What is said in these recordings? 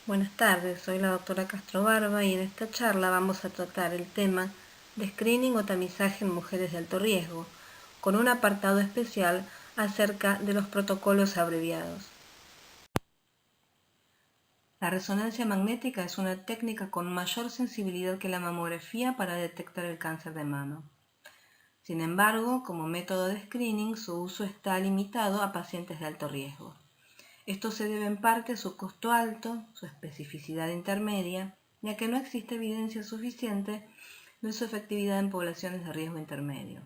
Buenas tardes, soy la doctora Castro Barba y en esta charla vamos a tratar el tema de screening o tamizaje en mujeres de alto riesgo, con un apartado especial acerca de los protocolos abreviados. La resonancia magnética es una técnica con mayor sensibilidad que la mamografía para detectar el cáncer de mama. Sin embargo, como método de screening, su uso está limitado a pacientes de alto riesgo. Esto se debe en parte a su costo alto, su especificidad intermedia, ya que no existe evidencia suficiente de su efectividad en poblaciones de riesgo intermedio.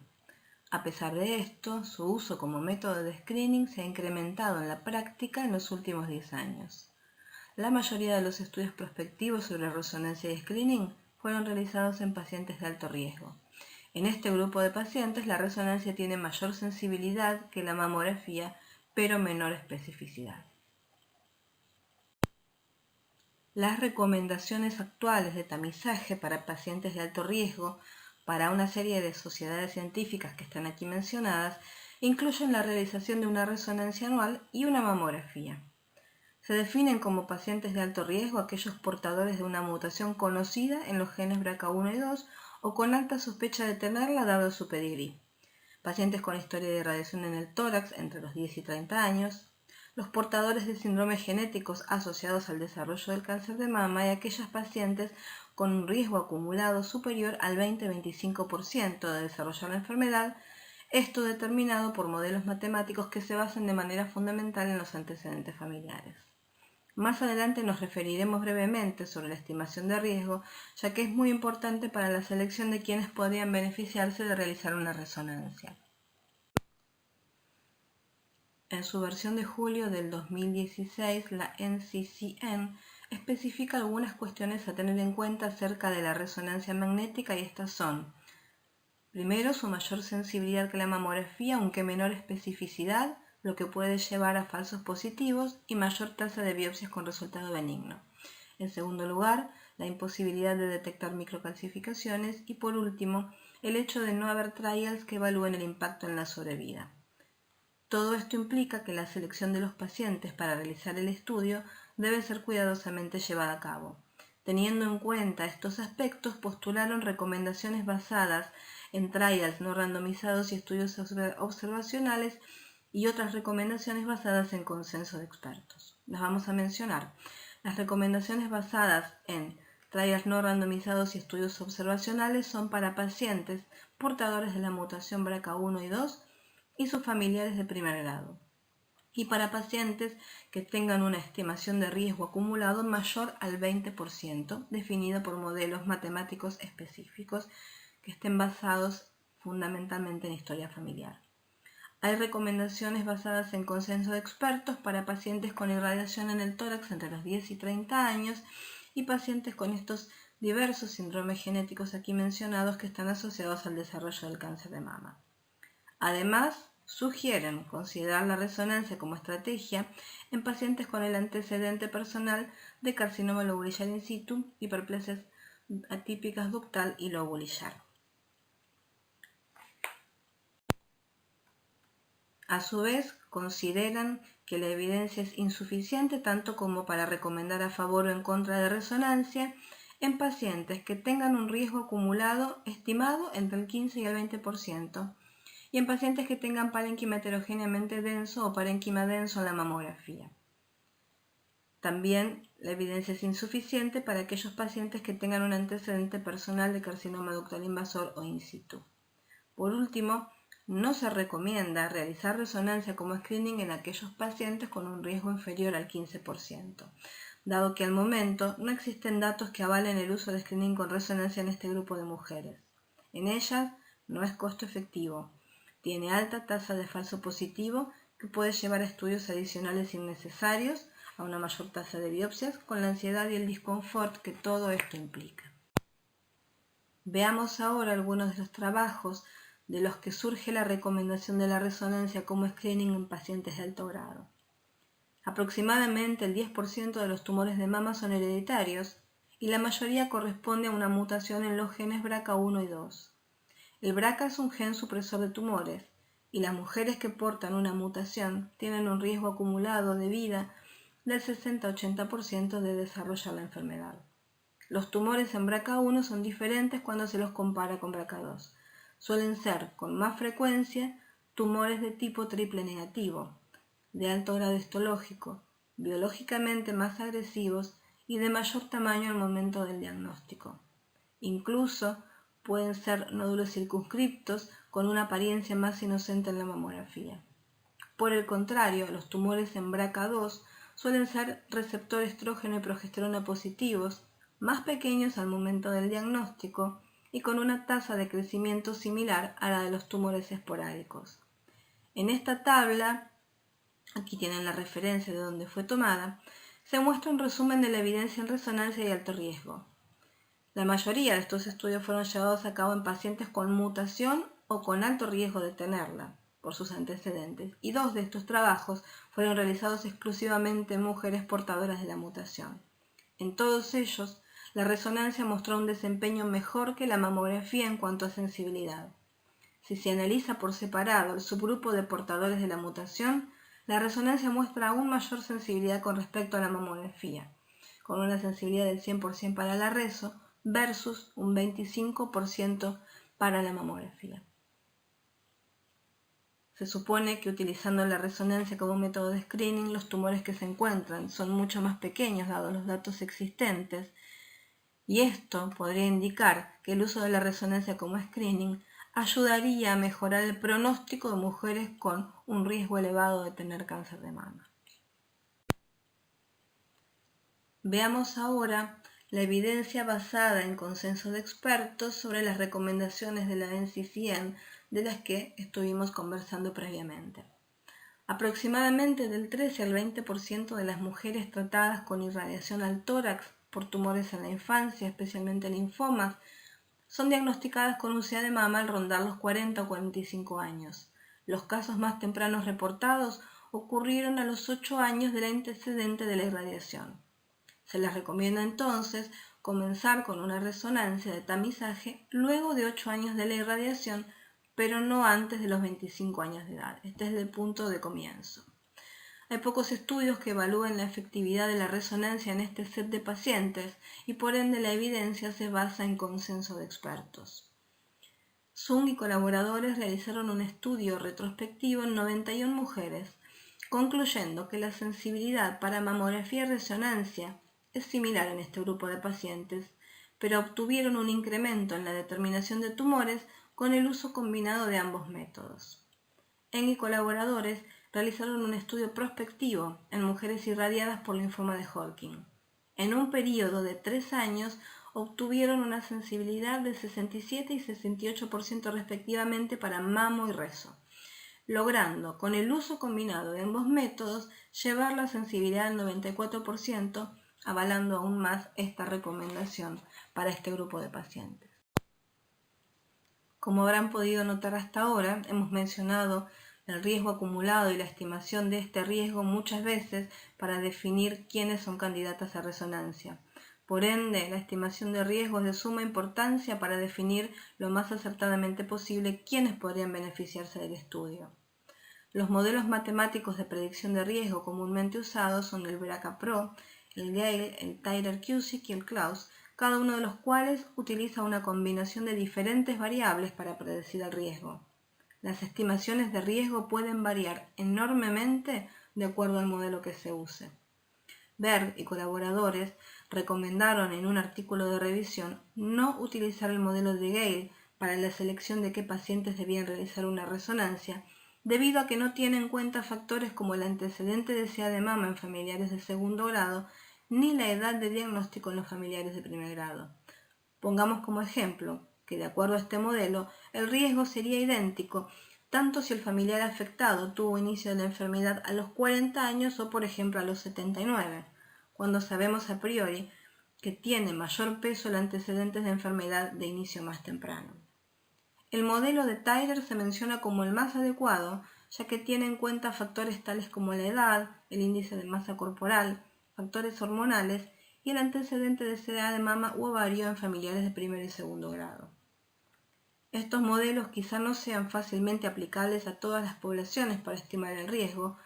A pesar de esto, su uso como método de screening se ha incrementado en la práctica en los últimos 10 años. La mayoría de los estudios prospectivos sobre resonancia y screening fueron realizados en pacientes de alto riesgo. En este grupo de pacientes, la resonancia tiene mayor sensibilidad que la mamografía, pero menor especificidad. Las recomendaciones actuales de tamizaje para pacientes de alto riesgo para una serie de sociedades científicas que están aquí mencionadas incluyen la realización de una resonancia anual y una mamografía. Se definen como pacientes de alto riesgo aquellos portadores de una mutación conocida en los genes BRCA1 y 2 o con alta sospecha de tenerla dado su pedigrí. Pacientes con historia de radiación en el tórax entre los 10 y 30 años, los portadores de síndromes genéticos asociados al desarrollo del cáncer de mama y aquellas pacientes con un riesgo acumulado superior al 20-25% de desarrollar la enfermedad, esto determinado por modelos matemáticos que se basan de manera fundamental en los antecedentes familiares. Más adelante nos referiremos brevemente sobre la estimación de riesgo, ya que es muy importante para la selección de quienes podrían beneficiarse de realizar una resonancia. En su versión de julio del 2016, la NCCN especifica algunas cuestiones a tener en cuenta acerca de la resonancia magnética y estas son: primero, su mayor sensibilidad que la mamografía, aunque menor especificidad, lo que puede llevar a falsos positivos y mayor tasa de biopsias con resultado benigno. En segundo lugar, la imposibilidad de detectar microcalcificaciones y por último, el hecho de no haber trials que evalúen el impacto en la sobrevida. Todo esto implica que la selección de los pacientes para realizar el estudio debe ser cuidadosamente llevada a cabo. Teniendo en cuenta estos aspectos, postularon recomendaciones basadas en trials no randomizados y estudios observacionales y otras recomendaciones basadas en consenso de expertos. Las vamos a mencionar. Las recomendaciones basadas en trials no randomizados y estudios observacionales son para pacientes portadores de la mutación BRCA1 y 2 y sus familiares de primer grado, y para pacientes que tengan una estimación de riesgo acumulado mayor al 20%, definido por modelos matemáticos específicos que estén basados fundamentalmente en historia familiar. Hay recomendaciones basadas en consenso de expertos para pacientes con irradiación en el tórax entre los 10 y 30 años y pacientes con estos diversos síndromes genéticos aquí mencionados que están asociados al desarrollo del cáncer de mama. Además, sugieren considerar la resonancia como estrategia en pacientes con el antecedente personal de carcinoma lobulillar in situ, hiperplasias atípicas ductal y lobulillar. A su vez, consideran que la evidencia es insuficiente tanto como para recomendar a favor o en contra de resonancia en pacientes que tengan un riesgo acumulado estimado entre el 15 y el 20%, y en pacientes que tengan parénquima heterogéneamente denso o parénquima denso en la mamografía. También la evidencia es insuficiente para aquellos pacientes que tengan un antecedente personal de carcinoma ductal invasor o in situ. Por último, no se recomienda realizar resonancia como screening en aquellos pacientes con un riesgo inferior al 15%, dado que al momento no existen datos que avalen el uso de screening con resonancia en este grupo de mujeres. En ellas no es costo efectivo, tiene alta tasa de falso positivo que puede llevar a estudios adicionales innecesarios, a una mayor tasa de biopsias, con la ansiedad y el disconfort que todo esto implica. Veamos ahora algunos de los trabajos de los que surge la recomendación de la resonancia como screening en pacientes de alto grado. Aproximadamente el 10% de los tumores de mama son hereditarios y la mayoría corresponde a una mutación en los genes BRCA1 y 2. El BRCA es un gen supresor de tumores y las mujeres que portan una mutación tienen un riesgo acumulado de vida del 60-80% de desarrollar la enfermedad. Los tumores en BRCA1 son diferentes cuando se los compara con BRCA2. Suelen ser, con más frecuencia, tumores de tipo triple negativo, de alto grado histológico, biológicamente más agresivos y de mayor tamaño al momento del diagnóstico. Incluso pueden ser nódulos circunscriptos con una apariencia más inocente en la mamografía. Por el contrario, los tumores en BRCA2 suelen ser receptor estrógeno y progesterona positivos, más pequeños al momento del diagnóstico y con una tasa de crecimiento similar a la de los tumores esporádicos. En esta tabla, aquí tienen la referencia de donde fue tomada, se muestra un resumen de la evidencia en resonancia y alto riesgo. La mayoría de estos estudios fueron llevados a cabo en pacientes con mutación o con alto riesgo de tenerla por sus antecedentes, y 2 de estos trabajos fueron realizados exclusivamente en mujeres portadoras de la mutación. En todos ellos, la resonancia mostró un desempeño mejor que la mamografía en cuanto a sensibilidad. Si se analiza por separado el subgrupo de portadores de la mutación, la resonancia muestra aún mayor sensibilidad con respecto a la mamografía, con una sensibilidad del 100% para la reso versus un 25% para la mamografía. Se supone que utilizando la resonancia como método de screening, los tumores que se encuentran son mucho más pequeños dados los datos existentes, y esto podría indicar que el uso de la resonancia como screening ayudaría a mejorar el pronóstico de mujeres con un riesgo elevado de tener cáncer de mama. Veamos ahora la evidencia basada en consenso de expertos sobre las recomendaciones de la NCCN de las que estuvimos conversando previamente. Aproximadamente del 13 al 20% de las mujeres tratadas con irradiación al tórax por tumores en la infancia, especialmente linfomas, son diagnosticadas con UCA de mama al rondar los 40 o 45 años. Los casos más tempranos reportados ocurrieron a los 8 años del antecedente de la irradiación. Se les recomienda entonces comenzar con una resonancia de tamizaje luego de 8 años de la irradiación, pero no antes de los 25 años de edad. Este es el punto de comienzo. Hay pocos estudios que evalúen la efectividad de la resonancia en este set de pacientes y por ende la evidencia se basa en consenso de expertos. Zung y colaboradores realizaron un estudio retrospectivo en 91 mujeres, concluyendo que la sensibilidad para mamografía y resonancia es similar en este grupo de pacientes, pero obtuvieron un incremento en la determinación de tumores con el uso combinado de ambos métodos. Eng y colaboradores realizaron un estudio prospectivo en mujeres irradiadas por linfoma de Hodgkin. En un periodo de 3 años obtuvieron una sensibilidad de 67 y 68% respectivamente para mamo y reso, logrando con el uso combinado de ambos métodos llevar la sensibilidad al 94%, avalando aún más esta recomendación para este grupo de pacientes. Como habrán podido notar hasta ahora, hemos mencionado el riesgo acumulado y la estimación de este riesgo muchas veces para definir quiénes son candidatas a resonancia. Por ende, la estimación de riesgo es de suma importancia para definir lo más acertadamente posible quiénes podrían beneficiarse del estudio. Los modelos matemáticos de predicción de riesgo comúnmente usados son el BRCA-PRO, el Gale, el Tyrer-Cuzick y el Klaus, cada uno de los cuales utiliza una combinación de diferentes variables para predecir el riesgo. Las estimaciones de riesgo pueden variar enormemente de acuerdo al modelo que se use. Berg y colaboradores recomendaron en un artículo de revisión no utilizar el modelo de Gale para la selección de qué pacientes debían realizar una resonancia, debido a que no tiene en cuenta factores como el antecedente de CA de mama en familiares de segundo grado ni la edad de diagnóstico en los familiares de primer grado. Pongamos como ejemplo que de acuerdo a este modelo, el riesgo sería idéntico tanto si el familiar afectado tuvo inicio de la enfermedad a los 40 años o por ejemplo a los 79, cuando sabemos a priori que tiene mayor peso el antecedente de enfermedad de inicio más temprano. El modelo de Tyrer se menciona como el más adecuado, ya que tiene en cuenta factores tales como la edad, el índice de masa corporal, factores hormonales y el antecedente de CA de mama u ovario en familiares de primer y segundo grado. Estos modelos quizá no sean fácilmente aplicables a todas las poblaciones para estimar el riesgo,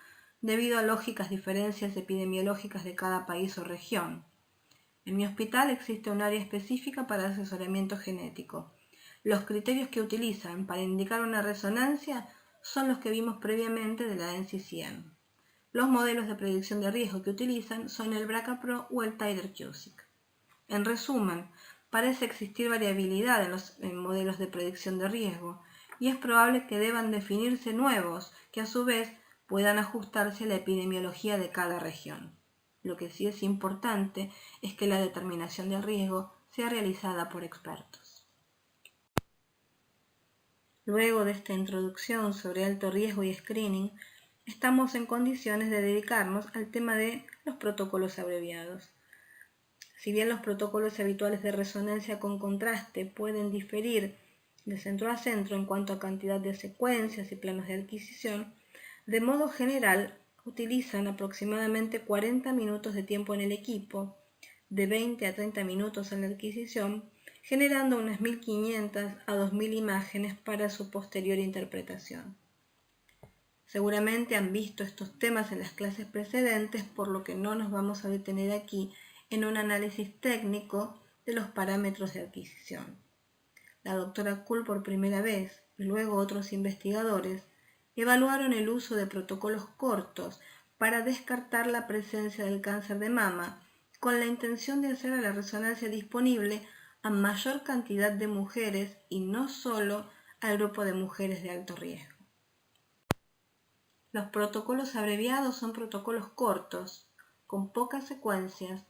debido a lógicas diferencias epidemiológicas de cada país o región. En mi hospital existe un área específica para asesoramiento genético. Los criterios que utilizan para indicar una resonancia son los que vimos previamente de la NCCN. Los modelos de predicción de riesgo que utilizan son el BRCA-PRO o el Titer-Cuzick. En resumen, parece existir variabilidad en los modelos de predicción de riesgo y es probable que deban definirse nuevos que a su vez puedan ajustarse a la epidemiología de cada región. Lo que sí es importante es que la determinación del riesgo sea realizada por expertos. Luego de esta introducción sobre alto riesgo y screening, estamos en condiciones de dedicarnos al tema de los protocolos abreviados. Si bien los protocolos habituales de resonancia con contraste pueden diferir de centro a centro en cuanto a cantidad de secuencias y planos de adquisición, de modo general utilizan aproximadamente 40 minutos de tiempo en el equipo, de 20 a 30 minutos en la adquisición, generando unas 1500 a 2000 imágenes para su posterior interpretación. Seguramente han visto estos temas en las clases precedentes, por lo que no nos vamos a detener aquí en un análisis técnico de los parámetros de adquisición. La doctora Kuhl por primera vez, y luego otros investigadores, evaluaron el uso de protocolos cortos para descartar la presencia del cáncer de mama, con la intención de hacer a la resonancia disponible a mayor cantidad de mujeres y no solo al grupo de mujeres de alto riesgo. Los protocolos abreviados son protocolos cortos, con pocas secuencias,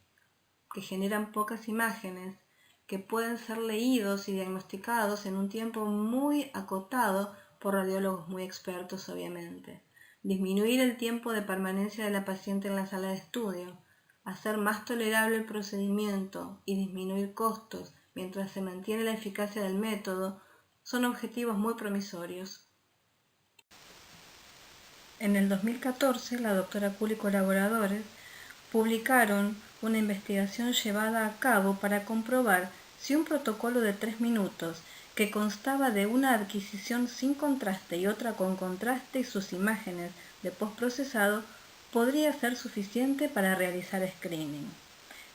que generan pocas imágenes, que pueden ser leídos y diagnosticados en un tiempo muy acotado por radiólogos muy expertos, obviamente. Disminuir el tiempo de permanencia de la paciente en la sala de estudio, hacer más tolerable el procedimiento y disminuir costos mientras se mantiene la eficacia del método son objetivos muy promisorios. En el 2014, la doctora Kuhl y colaboradores publicaron una investigación llevada a cabo para comprobar si un protocolo de 3 minutos, que constaba de una adquisición sin contraste y otra con contraste y sus imágenes de postprocesado, podría ser suficiente para realizar screening.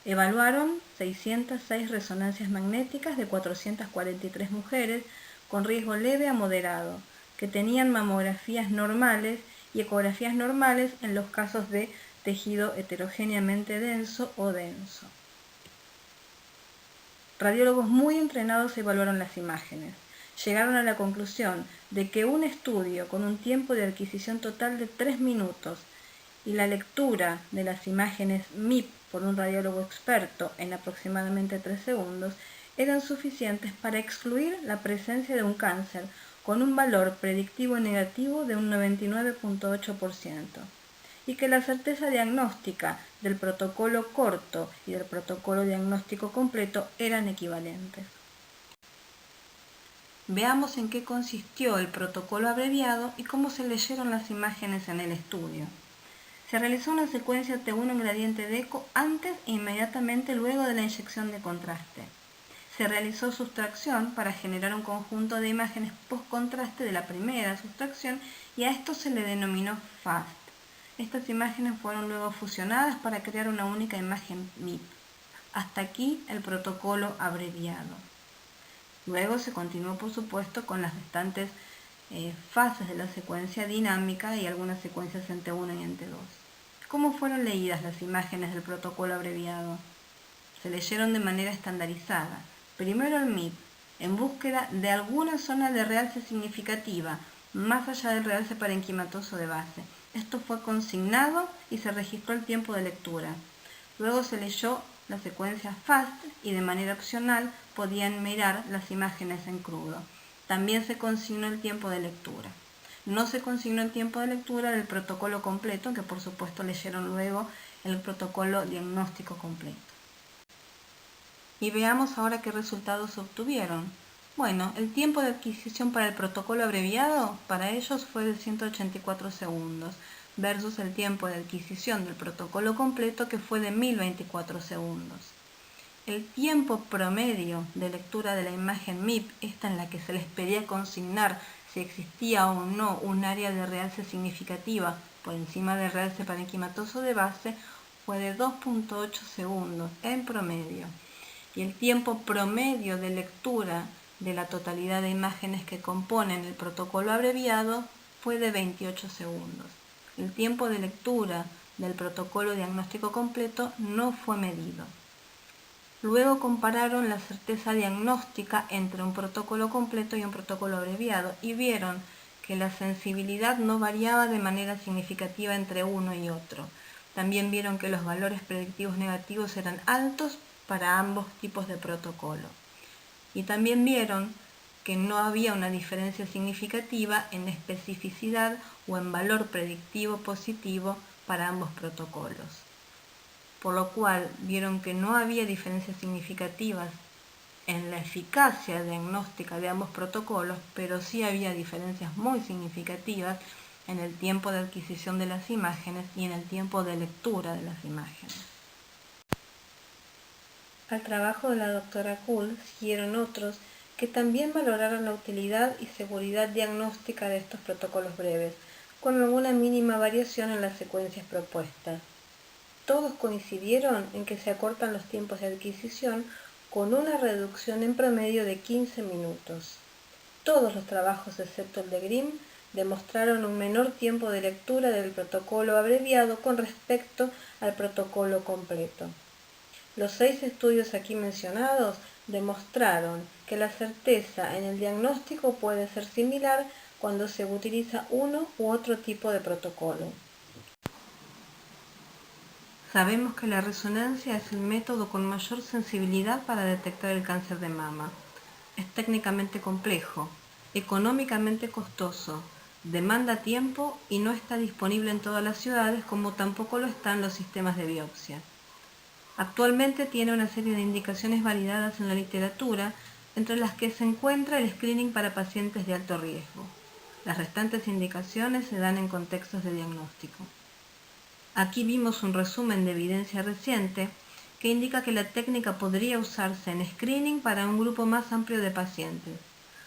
Evaluaron 606 resonancias magnéticas de 443 mujeres con riesgo leve a moderado, que tenían mamografías normales y ecografías normales en los casos de tejido heterogéneamente denso o denso. Radiólogos muy entrenados evaluaron las imágenes. Llegaron a la conclusión de que un estudio con un tiempo de adquisición total de 3 minutos y la lectura de las imágenes MIP por un radiólogo experto en aproximadamente 3 segundos eran suficientes para excluir la presencia de un cáncer con un valor predictivo negativo de un 99.8%, y que la certeza diagnóstica del protocolo corto y del protocolo diagnóstico completo eran equivalentes. Veamos en qué consistió el protocolo abreviado y cómo se leyeron las imágenes en el estudio. Se realizó una secuencia T1 en gradiente de eco antes e inmediatamente luego de la inyección de contraste. Se realizó sustracción para generar un conjunto de imágenes post-contraste de la primera sustracción y a esto se le denominó FAST. Estas imágenes fueron luego fusionadas para crear una única imagen MIP. Hasta aquí el protocolo abreviado. Luego se continuó, por supuesto, con las restantes fases de la secuencia dinámica y algunas secuencias en T1 y en T2. ¿Cómo fueron leídas las imágenes del protocolo abreviado? Se leyeron de manera estandarizada. Primero el MIP, en búsqueda de alguna zona de realce significativa, más allá del realce parenquimatoso de base. Esto fue consignado y se registró el tiempo de lectura. Luego se leyó la secuencia FAST y de manera opcional podían mirar las imágenes en crudo. También se consignó el tiempo de lectura. No se consignó el tiempo de lectura del protocolo completo, que por supuesto leyeron luego el protocolo diagnóstico completo. Y veamos ahora qué resultados obtuvieron. Bueno, el tiempo de adquisición para el protocolo abreviado para ellos fue de 184 segundos versus el tiempo de adquisición del protocolo completo que fue de 1024 segundos. El tiempo promedio de lectura de la imagen MIP, esta en la que se les pedía consignar si existía o no un área de realce significativa por encima del realce parenquimatoso de base fue de 2.8 segundos en promedio, y el tiempo promedio de lectura de la totalidad de imágenes que componen el protocolo abreviado fue de 28 segundos. El tiempo de lectura del protocolo diagnóstico completo no fue medido. Luego compararon la certeza diagnóstica entre un protocolo completo y un protocolo abreviado y vieron que la sensibilidad no variaba de manera significativa entre uno y otro. También vieron que los valores predictivos negativos eran altos para ambos tipos de protocolo. Y también vieron que no había una diferencia significativa en especificidad o en valor predictivo positivo para ambos protocolos. Por lo cual vieron que no había diferencias significativas en la eficacia diagnóstica de ambos protocolos, pero sí había diferencias muy significativas en el tiempo de adquisición de las imágenes y en el tiempo de lectura de las imágenes. Al trabajo de la doctora Kuhl siguieron otros que también valoraron la utilidad y seguridad diagnóstica de estos protocolos breves, con alguna mínima variación en las secuencias propuestas. Todos coincidieron en que se acortan los tiempos de adquisición con una reducción en promedio de 15 minutos. Todos los trabajos, excepto el de Grimm, demostraron un menor tiempo de lectura del protocolo abreviado con respecto al protocolo completo. Los 6 estudios aquí mencionados demostraron que la certeza en el diagnóstico puede ser similar cuando se utiliza uno u otro tipo de protocolo. Sabemos que la resonancia es el método con mayor sensibilidad para detectar el cáncer de mama. Es técnicamente complejo, económicamente costoso, demanda tiempo y no está disponible en todas las ciudades, como tampoco lo están los sistemas de biopsia. Actualmente tiene una serie de indicaciones validadas en la literatura, entre las que se encuentra el screening para pacientes de alto riesgo. Las restantes indicaciones se dan en contextos de diagnóstico. Aquí vimos un resumen de evidencia reciente que indica que la técnica podría usarse en screening para un grupo más amplio de pacientes.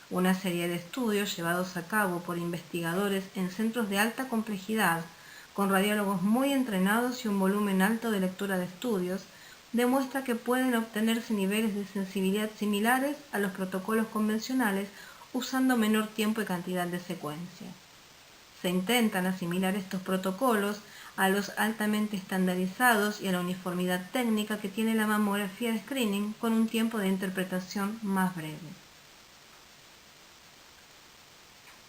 Una serie de estudios llevados a cabo por investigadores en centros de alta complejidad, con radiólogos muy entrenados y un volumen alto de lectura de estudios, demuestra que pueden obtenerse niveles de sensibilidad similares a los protocolos convencionales usando menor tiempo y cantidad de secuencia. Se intentan asimilar estos protocolos a los altamente estandarizados y a la uniformidad técnica que tiene la mamografía de screening con un tiempo de interpretación más breve.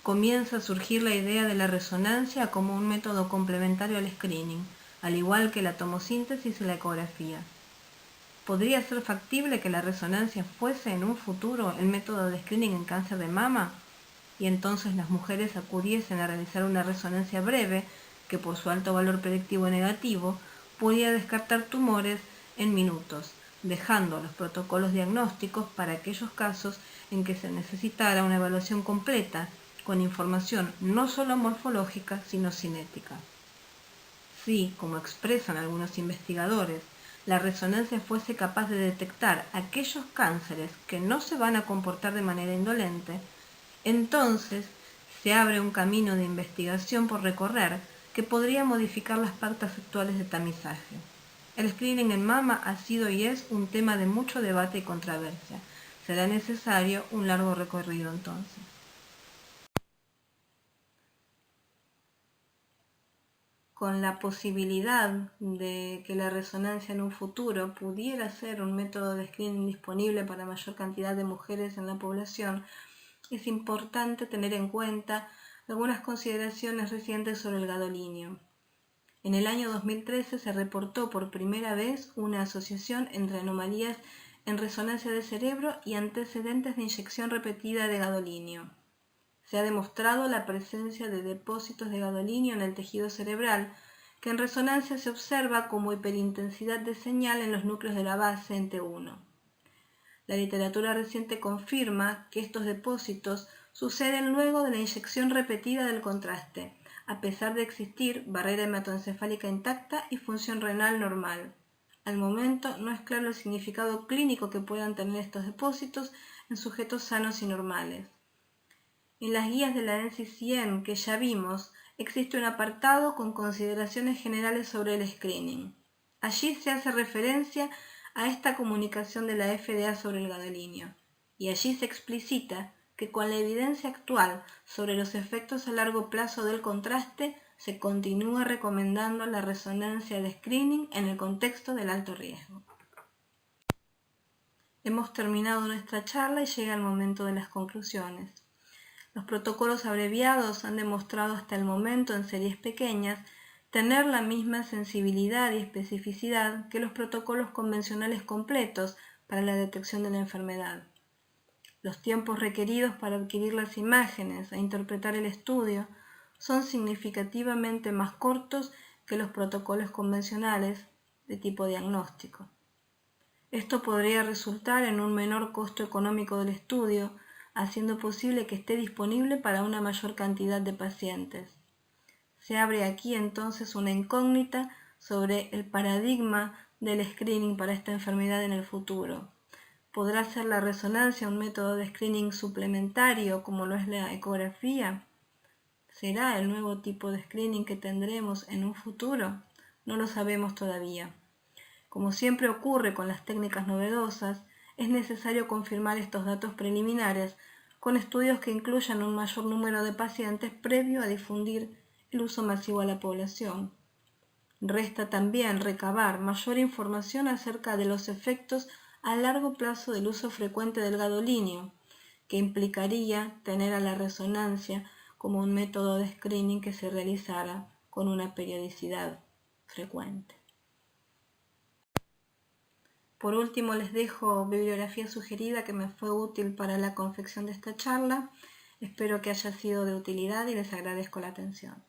Comienza a surgir la idea de la resonancia como un método complementario al screening, al igual que la tomosíntesis y la ecografía. ¿Podría ser factible que la resonancia fuese en un futuro el método de screening en cáncer de mama? Y entonces las mujeres acudiesen a realizar una resonancia breve que por su alto valor predictivo negativo podía descartar tumores en minutos, dejando los protocolos diagnósticos para aquellos casos en que se necesitara una evaluación completa con información no solo morfológica sino cinética. Si, como expresan algunos investigadores, la resonancia fuese capaz de detectar aquellos cánceres que no se van a comportar de manera indolente, entonces se abre un camino de investigación por recorrer que podría modificar las pautas actuales de tamizaje. El screening en mama ha sido y es un tema de mucho debate y controversia. Será necesario un largo recorrido entonces. Con la posibilidad de que la resonancia en un futuro pudiera ser un método de screening disponible para mayor cantidad de mujeres en la población, es importante tener en cuenta algunas consideraciones recientes sobre el gadolinio. En el año 2013 se reportó por primera vez una asociación entre anomalías en resonancia de cerebro y antecedentes de inyección repetida de gadolinio. Se ha demostrado la presencia de depósitos de gadolinio en el tejido cerebral, que en resonancia se observa como hiperintensidad de señal en los núcleos de la base en T1. La literatura reciente confirma que estos depósitos suceden luego de la inyección repetida del contraste, a pesar de existir barrera hematoencefálica intacta y función renal normal. Al momento no es claro el significado clínico que puedan tener estos depósitos en sujetos sanos y normales. En las guías de la NCCN que ya vimos, existe un apartado con consideraciones generales sobre el screening. Allí se hace referencia a esta comunicación de la FDA sobre el gadolinio, y allí se explicita que con la evidencia actual sobre los efectos a largo plazo del contraste, se continúa recomendando la resonancia de screening en el contexto del alto riesgo. Hemos terminado nuestra charla y llega el momento de las conclusiones. Los protocolos abreviados han demostrado hasta el momento en series pequeñas tener la misma sensibilidad y especificidad que los protocolos convencionales completos para la detección de la enfermedad. Los tiempos requeridos para adquirir las imágenes e interpretar el estudio son significativamente más cortos que los protocolos convencionales de tipo diagnóstico. Esto podría resultar en un menor costo económico del estudio, haciendo posible que esté disponible para una mayor cantidad de pacientes. Se abre aquí entonces una incógnita sobre el paradigma del screening para esta enfermedad en el futuro. ¿Podrá ser la resonancia un método de screening suplementario como lo es la ecografía? ¿Será el nuevo tipo de screening que tendremos en un futuro? No lo sabemos todavía. Como siempre ocurre con las técnicas novedosas, es necesario confirmar estos datos preliminares con estudios que incluyan un mayor número de pacientes previo a difundir el uso masivo a la población. Resta también recabar mayor información acerca de los efectos a largo plazo del uso frecuente del gadolinio, que implicaría tener a la resonancia como un método de screening que se realizara con una periodicidad frecuente. Por último, les dejo bibliografía sugerida que me fue útil para la confección de esta charla. Espero que haya sido de utilidad y les agradezco la atención.